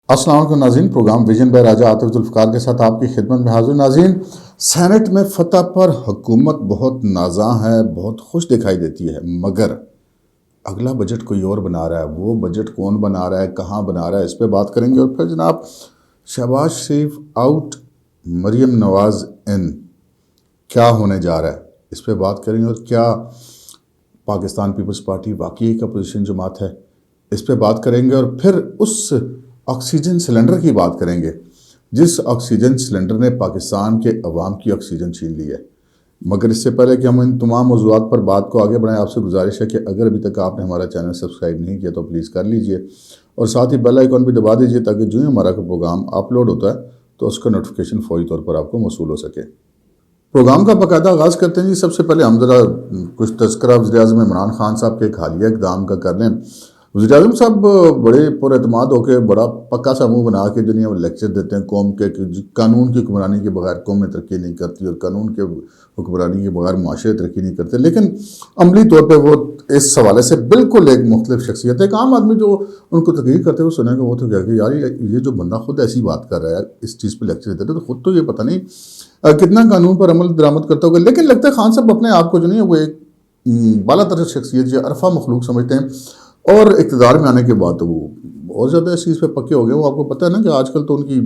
السلام علیکم ناظرین، پروگرام ویژن بائی راجہ عاطف ذوالفقار کے ساتھ آپ کی خدمت میں حاضر. ناظرین، سینٹ میں فتح پر حکومت بہت نازاں ہے، بہت خوش دکھائی دیتی ہے، مگر اگلا بجٹ کوئی اور بنا رہا ہے. وہ بجٹ کون بنا رہا ہے، کہاں بنا رہا ہے، اس پہ بات کریں گے. اور پھر جناب شہباز شریف آؤٹ، مریم نواز ان، کیا ہونے جا رہا ہے، اس پہ بات کریں گے. اور کیا پاکستان پیپلز پارٹی واقعی ایک اپوزیشن جماعت ہے، اس پہ بات کریں گے. اور پھر اس آکسیجن سلنڈر کی بات کریں گے جس آکسیجن سلنڈر نے پاکستان کے عوام کی آکسیجن چھین لی ہے. مگر اس سے پہلے کہ ہم ان تمام موضوعات پر بات کو آگے بڑھائیں، آپ سے گزارش ہے کہ اگر ابھی تک آپ نے ہمارا چینل سبسکرائب نہیں کیا تو پلیز کر لیجئے، اور ساتھ ہی بیل آئیکن بھی دبا دیجئے تاکہ جو ہی ہمارا پروگرام اپلوڈ ہوتا ہے تو اس کا نوٹیفیکیشن فوری طور پر آپ کو موصول ہو سکے. پروگرام کا باقاعدہ آغاز کرتے ہیں جی. سب سے پہلے ہم ذرا کچھ تذکرہ وزیر اعظم عمران خان صاحب کے ایک حالیہ اقدام کا کر لیں. وزیر اعظم صاحب بڑے پر اعتماد ہو کے بڑا پکا سا منہ بنا کے دنیا میں لیکچر دیتے ہیں قوم کے کہ قانون کی حکمرانی کے بغیر قوم میں ترقی نہیں کرتی اور قانون کے حکمرانی کے بغیر معاشرے ترقی نہیں کرتے. لیکن عملی طور پہ وہ اس حوالے سے بالکل ایک مختلف شخصیت ہے. ایک عام آدمی جو ان کو تقریر کرتے ہوئے سنے گا وہ تو کہا کہ یار یہ جو بندہ خود ایسی بات کر رہا ہے، اس چیز پہ لیکچر دیتا ہے، تو خود تو یہ پتہ نہیں کتنا قانون پر عمل درآمد کرتا ہوگا. لیکن لگتا ہے خان صاحب اپنے آپ کو جو نہیں ہے وہ ایک بالا تر شخصیت یا عرفہ مخلوق سمجھتے ہیں، اور اقتدار میں آنے کے بعد تو وہ بہت زیادہ اس چیز پہ پکے ہو گئے. وہ آپ کو پتہ ہے نا کہ آج کل تو ان کی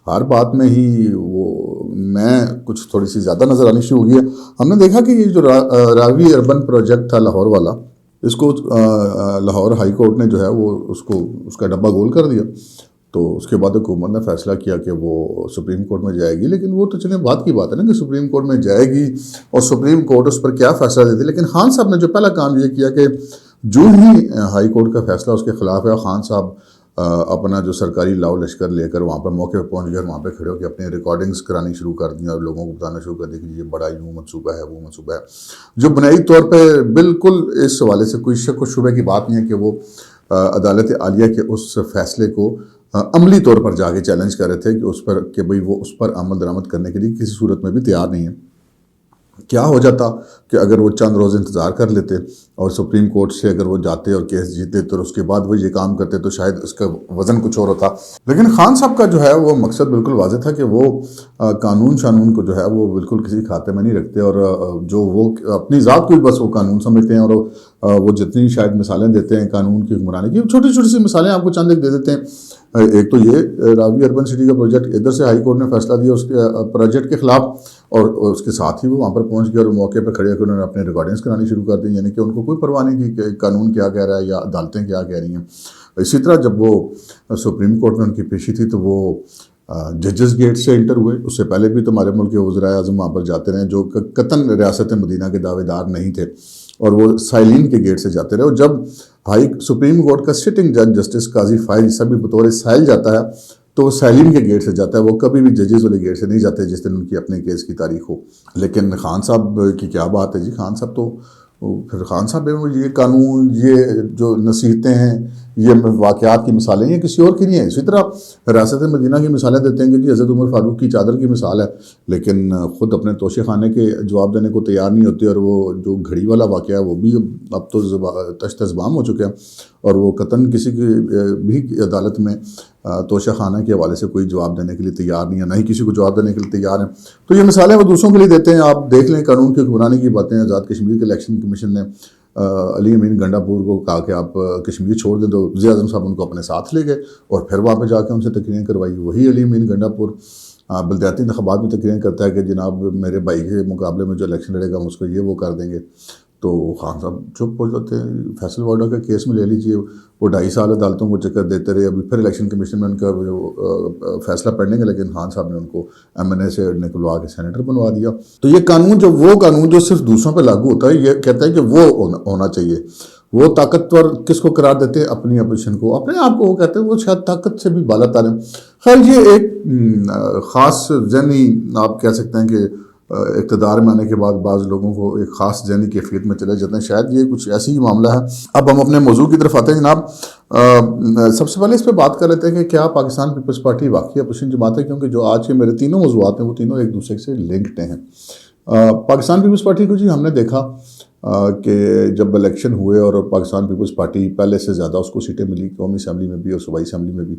ہر بات میں ہی وہ میں کچھ تھوڑی سی زیادہ نظر آنی شروع ہو گئی ہے. ہم نے دیکھا کہ یہ جو راوی اربن پروجیکٹ تھا لاہور والا، اس کو لاہور ہائی کورٹ نے جو ہے وہ اس کا ڈبہ گول کر دیا. تو اس کے بعد حکومت نے فیصلہ کیا کہ وہ سپریم کورٹ میں جائے گی. لیکن وہ تو چلیں بات کی بات ہے نا کہ سپریم کورٹ میں جائے گی اور سپریم کورٹ اس پر کیا فیصلہ دیتی. لیکن خان صاحب نے جو پہلا کام یہ کیا کہ جو ہی ہائی کورٹ کا فیصلہ اس کے خلاف ہے، خان صاحب اپنا جو سرکاری لاؤ لشکر لے کر وہاں پر موقع پہ پہنچ گئے، وہاں پہ کھڑے ہو کے اپنی ریکارڈنگز کرانی شروع کر دیں اور لوگوں کو بتانا شروع کر دیں کہ یہ بڑا یوں منصوبہ ہے، وہ منصوبہ ہے، جو بنیادی طور پہ بالکل اس حوالے سے کوئی شک و شبہ کی بات نہیں ہے کہ وہ عدالت عالیہ کے اس فیصلے کو عملی طور پر جا کے چیلنج کر رہے تھے کہ اس پر کہ بھئی وہ اس پر عمل درآمد کرنے کے لیے کسی صورت میں بھی تیار نہیں ہے. کیا ہو جاتا کہ اگر وہ چند روز انتظار کر لیتے اور سپریم کورٹ سے اگر وہ جاتے اور کیس جیتے تو اس کے بعد وہ یہ کام کرتے تو شاید اس کا وزن کچھ اور ہوتا. لیکن خان صاحب کا جو ہے وہ مقصد بالکل واضح تھا کہ وہ قانون شانون کو جو ہے وہ بالکل کسی کھاتے میں نہیں رکھتے، اور جو وہ اپنی ذات کو ہی بس وہ قانون سمجھتے ہیں. اور وہ جتنی شاید مثالیں دیتے ہیں قانون کی حکمرانی کی، چھوٹی چھوٹی سی مثالیں آپ کو چند ایک دے دیتے ہیں. ایک تو یہ راوی اربن سٹی کا پروجیکٹ، ادھر سے ہائی کورٹ نے فیصلہ دیا اس کے پروجیکٹ کے خلاف، اور اس کے ساتھ ہی وہ وہاں پر پہنچ گئے اور موقع پہ کھڑے ہو کے انہوں نے اپنے ریکارڈنگز کرانی شروع کر دی. یعنی کہ ان کو کوئی پرواہ نہیں کی کہ قانون کیا کہہ رہا ہے یا عدالتیں کیا کہہ رہی ہیں. اسی طرح جب وہ سپریم کورٹ میں ان کی پیشی تھی تو وہ ججز گیٹ سے انٹر ہوئے. اس سے پہلے بھی تو ہمارے ملک کے وزرائے اعظم وہاں پر جاتے رہے جو قطعاً ریاست مدینہ کے دعوے دار نہیں تھے، اور وہ سائلین کے گیٹ سے جاتے رہے. اور جب سپریم کورٹ کا سٹنگ جج جسٹس قاضی فائز سبھی بطور سائل جاتا ہے تو وہ سائلین کے گیٹ سے جاتا ہے، وہ کبھی بھی ججز والے گیٹ سے نہیں جاتے جس دن ان کی اپنے کیس کی تاریخ ہو. لیکن خان صاحب کی کیا بات ہے جی. خان صاحب تو پھر خان صاحب یہ قانون، یہ جو نصیحتیں ہیں، یہ واقعات کی مثالیں یہ کسی اور کی نہیں ہے. اسی طرح ریاست مدینہ کی مثالیں دیتے ہیں کہ جی حضرت عمر فاروق کی چادر کی مثال ہے، لیکن خود اپنے توشے خانے کے جواب دینے کو تیار نہیں ہوتے. اور وہ جو گھڑی والا واقعہ ہے وہ بھی اب تو تشت زبام ہو چکے ہیں، اور وہ قطعاً کسی کی بھی عدالت میں توشہ خانہ کے حوالے سے کوئی جواب دینے کے لیے تیار نہیں ہے، نہ ہی کسی کو جواب دینے کے لیے تیار ہیں. تو یہ مثالیں وہ دوسروں کے لیے دیتے ہیں. آپ دیکھ لیں قانون کی حکمرانی کی باتیں. آزاد کشمیر کے الیکشن کمیشن نے علی امین گنڈا پور کو کہا کہ آپ کشمیر چھوڑ دیں، تو وزیر اعظم صاحب ان کو اپنے ساتھ لے گئے اور پھر وہاں پہ جا کے ان سے تقریریں کروائی. وہی علی امین گنڈا پور بلدیاتی انتخابات میں تقریریں کرتا ہے کہ جناب میرے بھائی کے مقابلے میں جو الیکشن لڑے گا ہم اس کو یہ وہ کر دیں گے. تو خان صاحب چپ ہو جاتے ہیں. فیصل واڈا کا کیس میں لے لیجیے، وہ 2.5 سال عدالتوں کو چکر دیتے رہے. ابھی پھر الیکشن کمیشن میں ان کا فیصلہ پڑھنے گا، لیکن خان صاحب نے ان کو MNA سے نکلوا کے سینیٹر بنوا دیا. تو یہ قانون وہ قانون جو صرف دوسروں پہ لاگو ہوتا ہے، یہ کہتا ہے کہ وہ ہونا چاہیے. وہ طاقتور کس کو قرار دیتے ہیں؟ اپنی اپوزیشن کو، اپنے آپ کو وہ کہتے ہیں وہ شاید طاقت سے بھی بالا تر ہیں. خیر، یہ ایک خاص ذہنی آپ کہہ سکتے ہیں کہ اقتدار میں آنے کے بعد بعض لوگوں کو ایک خاص ذہنی کیفیت میں چلے جاتے ہیں. شاید یہ کچھ ایسی ہی معاملہ ہے. اب ہم اپنے موضوع کی طرف آتے ہیں جناب. سب سے پہلے اس پہ بات کر لیتے ہیں کہ کیا پاکستان پیپلز پارٹی واقعی اپوزیشن جماعت ہے، کیونکہ جو آج کے میرے تینوں موضوعات ہیں وہ تینوں ایک دوسرے سے لنکڈ ہیں. پاکستان پیپلز پارٹی کو جی ہم نے دیکھا کہ جب الیکشن ہوئے اور پاکستان پیپلز پارٹی پہلے سے زیادہ اس کو سیٹیں ملی، قومی اسمبلی میں بھی اور صوبائی اسمبلی میں بھی،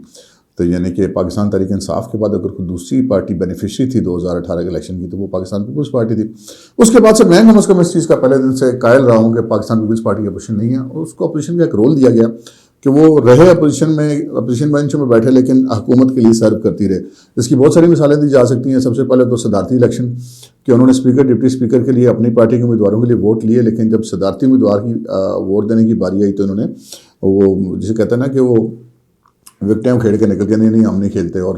تو یعنی کہ پاکستان تحریک انصاف کے بعد اگر کوئی دوسری پارٹی بینیفیشری تھی 2018 کے الیکشن کی تو وہ پاکستان پیپلز پارٹی تھی. اس کے بعد سے میں کم از کم اس چیز کا پہلے دن سے قائل رہا ہوں کہ پاکستان پیپلز پارٹی کی اپوزیشن نہیں ہے, اور اس کو اپوزیشن کا ایک رول دیا گیا کہ وہ رہے اپوزیشن بینچ میں بیٹھے لیکن حکومت کے لیے سرو کرتی رہے. اس کی بہت ساری مثالیں دی جا سکتی ہیں. سب سے پہلے تو صدارتی الیکشن کہ انہوں نے اسپیکر ڈپٹی اسپیکر کے لیے اپنی پارٹی کے امیدواروں کے لیے ووٹ لیے, لیکن جب صدارتی امیدوار کی ووٹ دینے کی باری آئی تو انہوں نے وہ جسے کہتے ہیں نا کہ وہ وکٹم کھیل کے نکل کے نہیں ہم نہیں کھیلتے, اور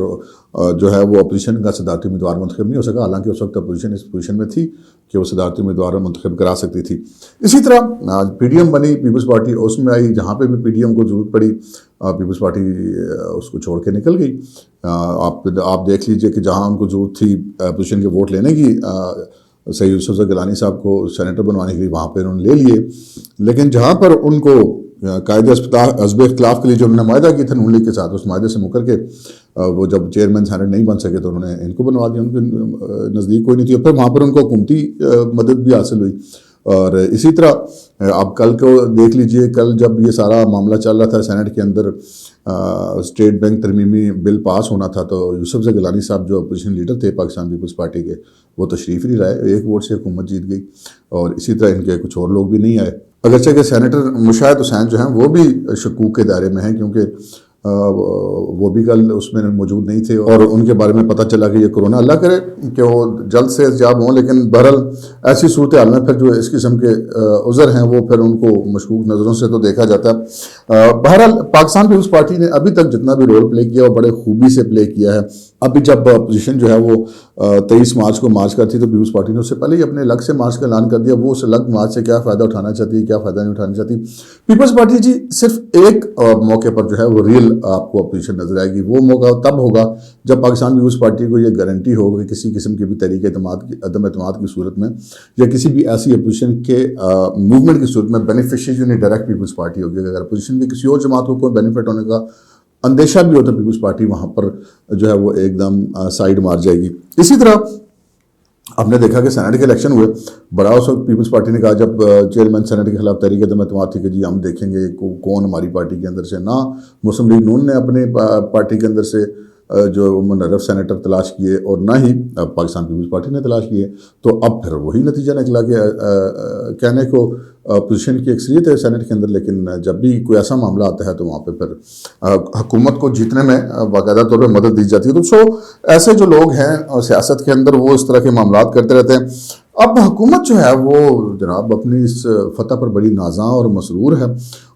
جو ہے وہ اپوزیشن کا صدارتی امیدوار منتخب نہیں ہو سکا, حالانکہ اس وقت اپوزیشن اس پوزیشن میں تھی کہ وہ صدارتی امیدوار منتخب کرا سکتی تھی. اسی طرح پی ڈی ایم بنی پیپلز پارٹی, اس میں آئی جہاں پہ بھی پی ڈی ایم کو ضرورت پڑی پیپلز پارٹی اس کو چھوڑ کے نکل گئی. آپ دیکھ لیجئے کہ جہاں ان کو ضرورت تھی اپوزیشن کے ووٹ لینے کی سید یوسف گیلانی صاحب کو سینیٹر بنوانے کے لیے, وہاں پہ انہوں نے لے لیے, لیکن جہاں پر ان کو قائد حزب اختلاف کے لیے جو انہوں نے معاہدہ کیا تھا نون لیگ کے ساتھ, اس معاہدے سے مکر کے وہ جب چیئرمین سینٹ نہیں بن سکے تو انہوں نے ان کو بنوا دیا. ان کے نزدیک کوئی نہیں تھی, اور پھر وہاں پر ان کو حکومتی مدد بھی حاصل ہوئی. اور اسی طرح آپ کل کو دیکھ لیجئے, کل جب یہ سارا معاملہ چل رہا تھا سینٹ کے اندر اسٹیٹ بینک ترمیمی بل پاس ہونا تھا, تو یوسف زئی گیلانی صاحب جو اپوزیشن لیڈر تھے پاکستان پیپلز پارٹی کے, وہ تشریف نہیں لائے, ایک ووٹ سے حکومت جیت گئی. اور اسی طرح ان کے کچھ اور لوگ بھی نہیں آئے, اگرچہ کہ سینیٹر مشاہد حسین جو ہیں وہ بھی شکوک کے دائرے میں ہیں, کیونکہ وہ بھی کل اس میں موجود نہیں تھے, اور ان کے بارے میں پتہ چلا کہ یہ کورونا, اللہ کرے کہ وہ جلد سے احتجاج ہوں, لیکن بہرحال ایسی صورتحال میں پھر جو اس قسم کے عذر ہیں وہ پھر ان کو مشکوک نظروں سے تو دیکھا جاتا ہے. بہرحال پاکستان پیپلز پارٹی نے ابھی تک جتنا بھی رول پلے کیا وہ بڑے خوبی سے پلے کیا ہے. ابھی جب اپوزیشن جو ہے وہ 23 مارچ کو مارچ کرتی تو پیپلز پارٹی نے اس سے پہلے ہی اپنے الگ سے مارچ کا اعلان کر دیا. وہ اس الگ مارچ سے کیا فائدہ اٹھانا چاہتی ہے, کیا فائدہ نہیں اٹھانا چاہتی. پیپلز پارٹی جی صرف ایک موقع پر جو ہے وہ ریل آپ کو اپوزیشن نظر آئے گی. وہ موقع تب ہوگا جب پاکستان پیپلز پارٹی کو یہ گارنٹی ہوگی کہ کسی قسم کی بھی تحریک عدم اعتماد کی صورت میں یا کسی بھی ایسی اپوزیشن کے موومنٹ کی صورت میں بینیفیشری ڈائریکٹ پیپلز پارٹی ہوگی. اگر اپوزیشن کی کسی اور جماعت کو کوئی بینیفٹ ہونے کا اندیشہ بھی ہوتا ہے پیپلز پارٹی وہاں پر جو ہے وہ ایک دم سائیڈ مار جائے گی. اسی طرح آپ نے دیکھا کہ سینٹ کے الیکشن ہوئے, بڑا اس وقت پیپلز پارٹی نے کہا جب چیئرمین سینٹ کے خلاف تحریک عدم اعتماد تھی کہ جی ہم دیکھیں گے کون ہماری پارٹی کے اندر سے, نہ مسلم لیگ نون نے اپنے پارٹی کے اندر سے جو منرف سینیٹر تلاش کیے اور نہ ہی پاکستان پیپلز پارٹی نے تلاش کیے. تو اب پھر وہی نتیجہ نکلا کہ کہنے کو اپوزیشن کی اکثریت ہے سینٹ کے اندر, لیکن جب بھی کوئی ایسا معاملہ آتا ہے تو وہاں پہ پھر حکومت کو جیتنے میں باقاعدہ طور پہ مدد دی جاتی ہے. تو ایسے جو لوگ ہیں سیاست کے اندر وہ اس طرح کے معاملات کرتے رہتے ہیں. اب حکومت جو ہے وہ جناب اپنی اس فتح پر بڑی نازاں اور مسرور ہے,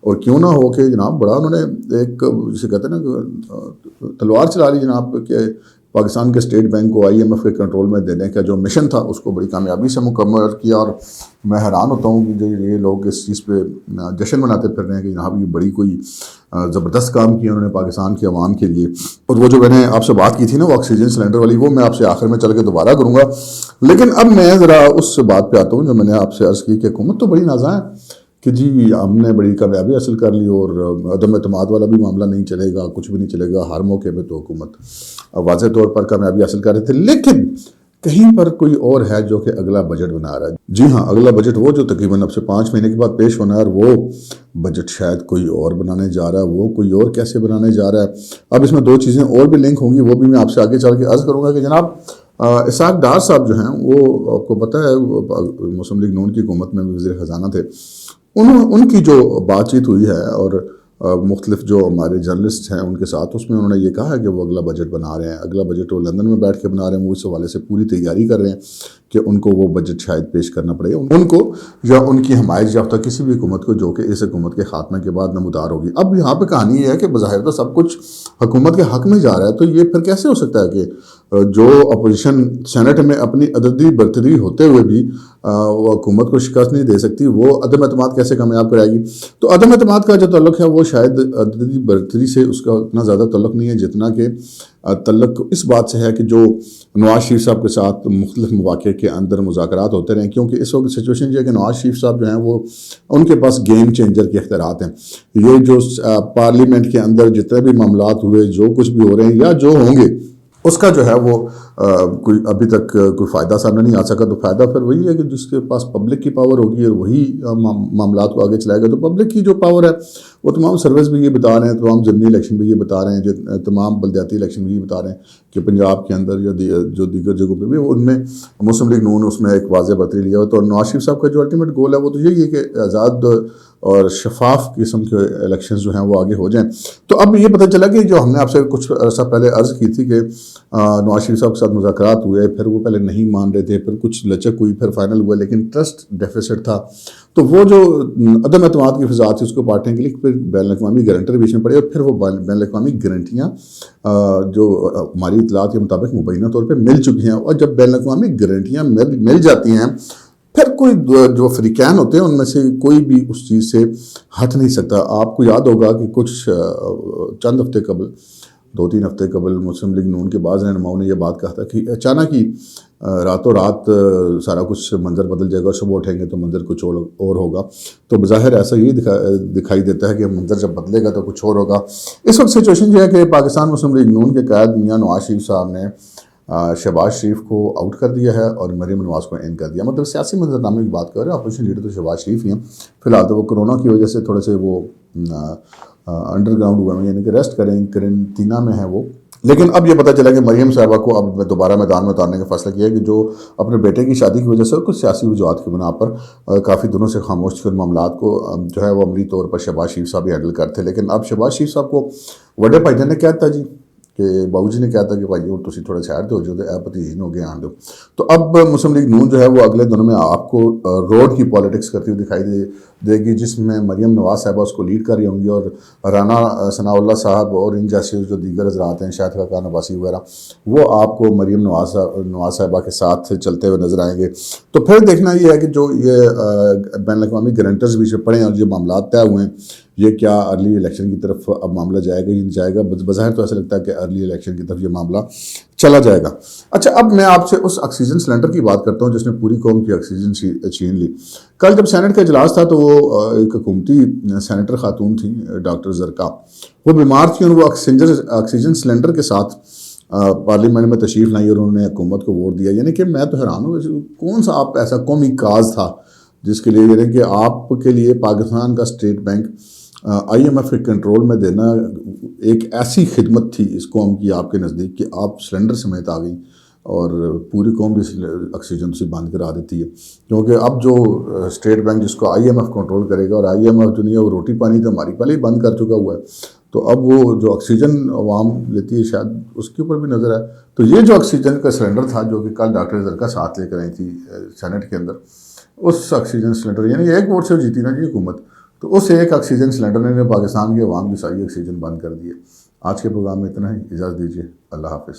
اور کیوں نہ ہو کہ جناب بڑا انہوں نے ایک جسے کہتے ہیں نا تلوار چلا لی جناب, کہ پاکستان کے اسٹیٹ بینک کو آئی ایم ایف کے کنٹرول میں دینے کا جو مشن تھا اس کو بڑی کامیابی سے مکمل کیا. اور میں حیران ہوتا ہوں کہ جو یہ لوگ اس چیز پہ جشن مناتے پھر رہے ہیں کہ جناب یہ بڑی کوئی زبردست کام کیا انہوں نے پاکستان کے عوام کے لیے. اور وہ جو میں نے آپ سے بات کی تھی نا وہ آکسیجن سلنڈر والی, وہ میں آپ سے آخر میں چل کے دوبارہ کروں گا. لیکن اب میں ذرا اس بات پہ آتا ہوں جو میں نے آپ سے عرض کی کہ حکومت تو بڑی نازاں ہے کہ جی ہم نے بڑی کامیابی حاصل کر لی اور عدم اعتماد والا بھی معاملہ نہیں چلے گا, کچھ بھی نہیں چلے گا. ہر موقع پہ تو حکومت واضح طور پر کامیابی حاصل کر رہے تھے, لیکن کہیں پر کوئی اور ہے جو کہ اگلا بجٹ بنا رہا ہے. جی ہاں, اگلا بجٹ وہ جو تقریباً اب سے 5 مہینے کے بعد پیش ہونا ہے, اور وہ بجٹ شاید کوئی اور بنانے جا رہا ہے. وہ کوئی اور کیسے بنانے جا رہا ہے, اب اس میں 2 چیزیں اور بھی لنک ہوں گی, وہ بھی میں آپ سے آگے چل کے عرض کروں گا. کہ جناب اسحاق ڈار صاحب جو ہیں وہ آپ کو پتہ ہے مسلم لیگ نون کی حکومت میں بھی وزیر خزانہ تھے. ان کی جو بات چیت ہوئی ہے اور مختلف جو ہمارے جرنلسٹ ہیں ان کے ساتھ, اس میں انہوں نے یہ کہا ہے کہ وہ اگلا بجٹ بنا رہے ہیں. اگلا بجٹ وہ لندن میں بیٹھ کے بنا رہے ہیں, وہ اس حوالے سے پوری تیاری کر رہے ہیں کہ ان کو وہ بجٹ شاید پیش کرنا پڑے گا ان کو یا ان کی حمایت یافتہ کسی بھی حکومت کو جو کہ اس حکومت کے خاتمے کے بعد نمودار ہوگی. اب یہاں پہ کہانی یہ ہے کہ بظاہر تو سب کچھ حکومت کے حق میں جا رہا ہے, تو یہ پھر کیسے ہو سکتا ہے کہ جو اپوزیشن سینٹ میں اپنی عددی برتری ہوتے ہوئے بھی وہ حکومت کو شکست نہیں دے سکتی, وہ عدم اعتماد کیسے کامیاب کرائے گی؟ تو عدم اعتماد کا جو تعلق ہے وہ شاید عددی برتری سے اس کا اتنا زیادہ تعلق نہیں ہے جتنا کہ تعلق اس بات سے ہے کہ جو نواز شریف صاحب کے ساتھ مختلف مواقع کے اندر مذاکرات ہوتے رہے. کیونکہ اس وقت سچویشن یہ ہے کہ نواز شریف صاحب جو ہیں وہ ان کے پاس گیم چینجر کے اختیارات ہیں. یہ جو پارلیمنٹ کے اندر جتنے بھی معاملات ہوئے, جو کچھ بھی ہو رہے ہیں یا جو ہوں گے, اس کا جو ہے وہ کوئی ابھی تک کوئی فائدہ سامنے نہیں آ سکا. تو فائدہ پھر وہی ہے کہ جس کے پاس پبلک کی پاور ہوگی اور وہی معاملات کو آگے چلائے گا. تو پبلک کی جو پاور ہے وہ تمام سروس بھی یہ بتا رہے ہیں, تمام ضمنی الیکشن بھی یہ بتا رہے ہیں, تمام بلدیاتی الیکشن بھی یہ بتا رہے ہیں کہ پنجاب کے اندر یا جو دیگر جگہوں پہ بھی ان میں مسلم لیگ نون اس میں ایک واضح برتری لیا ہوا. تو نواز شریف صاحب کا جو الٹیمیٹ گول ہے وہ تو یہی ہے کہ آزاد اور شفاف قسم کے الیکشنز جو ہیں وہ آگے ہو جائیں. تو اب یہ پتہ چلا کہ جو ہم نے آپ سے کچھ عرصہ پہلے عرض کی تھی کہ نواز شریف صاحب کے ساتھ مذاکرات ہوئے, پھر وہ پہلے نہیں مان رہے تھے, پھر کچھ لچک ہوئی, پھر فائنل ہوا, لیکن ٹرسٹ ڈیفیسٹ تھا. تو وہ جو عدم اعتماد کی فضا تھی اس کو پاٹنے کے لیے پھر بین الاقوامی گارنٹر بیچ میں پڑے, اور پھر وہ بین الاقوامی گارنٹیاں جو ہماری اطلاعات کے مطابق مبینہ طور پہ مل چکی ہیں. اور جب بین الاقوامی گارنٹیاں مل جاتی ہیں پھر کوئی جو فریقین ہوتے ہیں ان میں سے کوئی بھی اس چیز سے ہٹ نہیں سکتا. آپ کو یاد ہوگا کہ کچھ چند ہفتے قبل 2-3 ہفتے قبل مسلم لیگ نون کے بعض رہنماؤں نے یہ بات کہا تھا کہ اچانک ہی راتوں رات سارا کچھ منظر بدل جائے گا, صبح اٹھیں گے تو منظر کچھ اور ہوگا. تو بظاہر ایسا ہی دکھائی دیتا ہے کہ منظر جب بدلے گا تو کچھ اور ہوگا. اس وقت سچویشن یہ ہے کہ پاکستان مسلم لیگ نون کے قائد میاں نواز شریف صاحب نے شہباز شریف کو آؤٹ کر دیا ہے اور مریم نواز کو ان کر دیا. مطلب سیاسی منظرنامے کی بات کر رہے ہیں, اپوزیشن لیڈر تو شہباز شریف ہی ہیں فی الحال. تو وہ کرونا کی وجہ سے تھوڑے سے وہ انڈر گراؤنڈ ہوئے ہیں, یعنی کہ ریسٹ کرنٹینہ میں ہیں وہ. لیکن اب یہ پتہ چلا کہ مریم صاحبہ کو اب دوبارہ میدان میں اتارنے کا فیصلہ کیا ہے کہ جو اپنے بیٹے کی شادی کی وجہ سے اور کچھ سیاسی وجوہات کی بنا پر کافی دنوں سے خاموش تھے, معاملات کو جو ہے وہ عملی طور پر شہباز شریف صاحب ہی ہینڈل کرتے. لیکن اب شہباز شریف صاحب کو وڈے بھائی جان نے کیا تھا جی کہ بابو جی نے کہا تھا کہ بھائی تھی تھوڑا سائڈ دو جو اے پتیجین ہو گئے آن دو. تو اب مسلم لیگ نون جو ہے وہ اگلے دنوں میں آپ کو روڈ کی پالیٹکس کرتی ہوئی دکھائی دے گی, جس میں مریم نواز صاحبہ اس کو لیڈ کر رہی ہوں گی, اور رانا ثناء اللہ صاحب اور ان جیسے جو دیگر حضرات ہیں, شاہد خاقان عباسی وغیرہ, وہ آپ کو مریم نواز صاحبہ کے ساتھ چلتے ہوئے نظر آئیں گے. تو پھر دیکھنا یہ ہے کہ جو یہ بین الاقوامی گارنٹرز بھی پڑے ہیں اور جو معاملات طے ہوئے ہیں, یہ کیا ارلی الیکشن کی طرف اب معاملہ جائے گا یا نہیں جائے گا. بظاہر تو ایسا لگتا ہے کہ ارلی الیکشن کی طرف یہ معاملہ چلا جائے گا. اچھا, اب میں آپ سے اس آکسیجن سلنڈر کی بات کرتا ہوں جس نے پوری قوم کی آکسیجن چھین لی. کل جب سینٹ کا اجلاس تھا تو وہ ایک حکومتی سینیٹر خاتون تھیں ڈاکٹر زرکا, وہ بیمار تھیں اور وہ آکسیجن سلنڈر کے ساتھ پارلیمنٹ میں تشریف لائی اور انہوں نے حکومت کو ووٹ دیا. یعنی کہ میں تو حیران ہوں, کون سا آپ ایسا قومی کاز تھا جس کے لیے, یعنی کہ آپ کے لیے پاکستان کا اسٹیٹ بینک IMF کے کنٹرول میں دینا ایک ایسی خدمت تھی اس قوم کی آپ کے نزدیک کہ آپ سلنڈر سمیت آ گئی اور پوری قوم بھی آکسیجن سے بند کرا دیتی ہے. کیونکہ اب جو اسٹیٹ بینک جس کو IMF کنٹرول کرے گا, اور IMF جو نہیں ہے وہ روٹی پانی تو ہماری پہلے ہی بند کر چکا ہوا ہے, تو اب وہ جو آکسیجن عوام لیتی ہے شاید اس کے اوپر بھی نظر ہے. تو یہ جو آکسیجن کا سلنڈر تھا جو کہ کل ڈاکٹر زرکا ساتھ لے کر آئی تھی سینٹ کے اندر, اس آکسیجن سلنڈر یعنی ایک ووٹ سے جیتی نا جی حکومت, تو اس ایک آکسیجن سلنڈر نے پاکستان کے عوام کی ساری آکسیجن بند کر دی ہے. آج کے پروگرام میں اتنا ہی, اجازت دیجیے, اللہ حافظ.